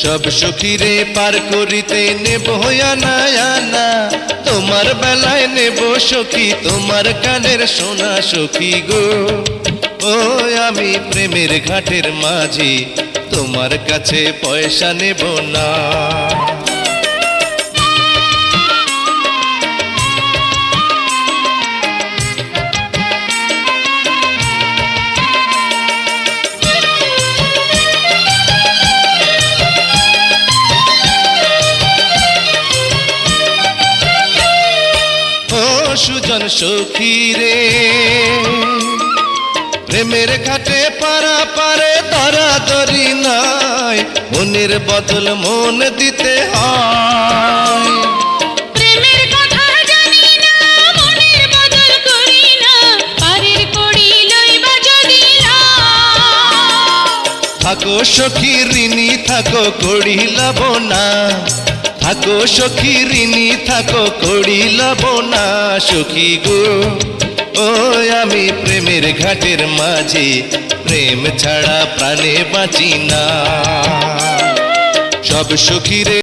সব সখীরে পার করিতে নেব আনা আনা, তোমার বেলায় নেব সখী তোমার কানের সোনা সখী গো। ও আমি প্রেমের ঘাটের মাঝি, তোমার কাছে পয়সা নেব না। সুজন সখী রে, প্রেমের ঘাটে পারা পারে ধরাধরি নাই, মনের বদল মন দিতে হয়। প্রেমের কথা জানি না, মনের বদল করি না, পারের কড়ি লইবা যদি থাকো সখী ঋণী থাকো কড়ি লব না, থাকো সখী ঋণী থাকো কড়ি লব না সখী গো। ও আমি প্রেমের ঘাটের মাঝে, প্রেম ছাড়া প্রাণে বাঁচি না। সব সখীরে